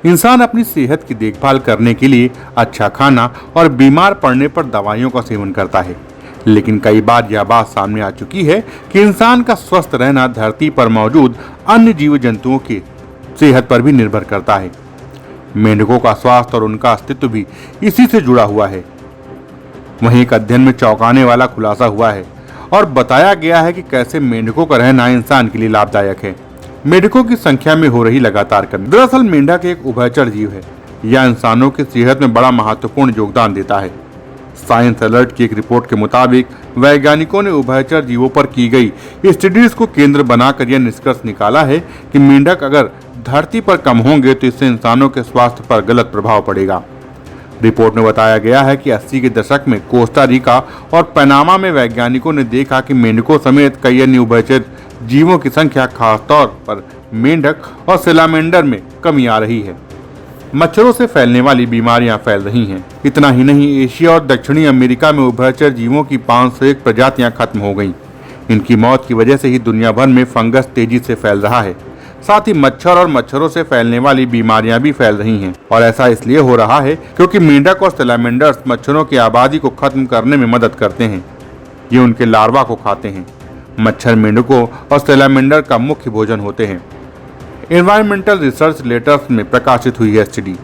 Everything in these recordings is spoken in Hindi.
इंसान अपनी सेहत की देखभाल करने के लिए अच्छा खाना और बीमार पड़ने पर दवाइयों का सेवन करता है, लेकिन कई बार यह बात सामने आ चुकी है कि इंसान का स्वस्थ रहना धरती पर मौजूद अन्य जीव जंतुओं की सेहत पर भी निर्भर करता है। मेंढकों का स्वास्थ्य और उनका अस्तित्व भी इसी से जुड़ा हुआ है। वहीं एक अध्ययन में चौंकाने वाला खुलासा हुआ है और बताया गया है कि कैसे मेंढकों का रहना इंसान के लिए लाभदायक है। मेंढकों की संख्या में हो रही लगातार कमी। दरअसल मेंढक एक उभयचर जीव है। यह इंसानों की सेहत में बड़ा महत्वपूर्ण योगदान देता है। साइंस अलर्ट की एक रिपोर्ट के मुताबिक वैज्ञानिकों ने उभयचर जीवों पर की गई स्टडीज को केंद्र बनाकर यह निष्कर्ष निकाला है कि मेंढक अगर धरती पर कम होंगे तो इससे इंसानों के स्वास्थ्य पर गलत प्रभाव पड़ेगा। रिपोर्ट में बताया गया है कि 80 के दशक में कोस्टा रिका और पनामा में वैज्ञानिकों ने देखा कि मेंढकों समेत कई अन्य उभयचर जीवों की संख्या खासतौर पर मेंढक और सैलामेंडर में कमी आ रही है। मच्छरों से फैलने वाली बीमारियां फैल रही हैं। इतना ही नहीं, एशिया और दक्षिणी अमेरिका में उभयचर जीवों की 501 प्रजातियां खत्म हो गईं। इनकी मौत की वजह से ही दुनिया भर में फंगस तेजी से फैल रहा है। साथ ही मच्छर और मच्छरों से फैलने वाली बीमारियां भी फैल रही हैं और ऐसा इसलिए हो रहा है क्योंकि मेंढक और सैलामेंडर्स मच्छरों की आबादी को खत्म करने में मदद करते हैं। ये उनके लार्वा को खाते हैं। मच्छर मेंढकों और सैलामेंडर का मुख्य भोजन होते हैं। एनवायरमेंटल रिसर्च लेटर्स में प्रकाशित हुई है स्टडी।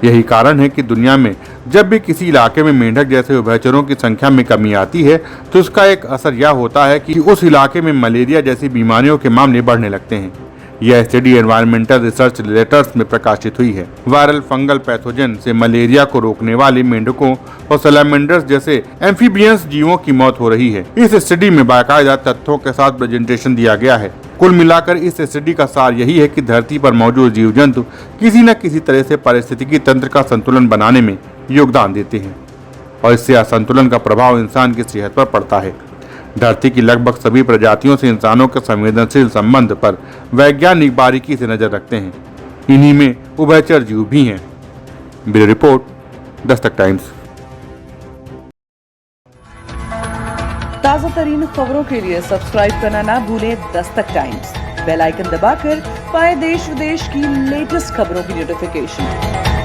यही कारण है कि दुनिया में जब भी किसी इलाके में मेंढक जैसे उभयचरों की संख्या में कमी आती है तो उसका एक असर यह होता है कि उस इलाके में मलेरिया जैसी बीमारियों के मामले बढ़ने लगते हैं। यह स्टडी एनवायरमेंटल रिसर्च लेटर्स में प्रकाशित हुई है। वायरल फंगल पैथोजन से मलेरिया को रोकने वाले मेंढकों और सैलामेंडर्स जैसे एम्फीबियंस जीवों की मौत हो रही है। इस स्टडी में बाकायदा तथ्यों के साथ प्रेजेंटेशन दिया गया है। कुल मिलाकर इस स्टडी का सार यही है कि धरती पर मौजूद जीव जंतु किसी न किसी तरह से पारिस्थितिकी तंत्र का संतुलन बनाने में योगदान देते हैं और इससे असंतुलन का प्रभाव इंसान की सेहत पर पड़ता है। धरती की लगभग सभी प्रजातियों से इंसानों के संवेदनशील संबंध पर वैज्ञानिक बारीकी से नजर रखते हैं। इन्हीं में उभयचर जीव भी हैं। Bureau report, Dastak times. ताजा तरीन खबरों के लिए सब्सक्राइब करना ना भूलें दस्तक टाइम्स। बेल आइकन दबाकर पाएं देश विदेश की लेटेस्ट खबरों की नोटिफिकेशन।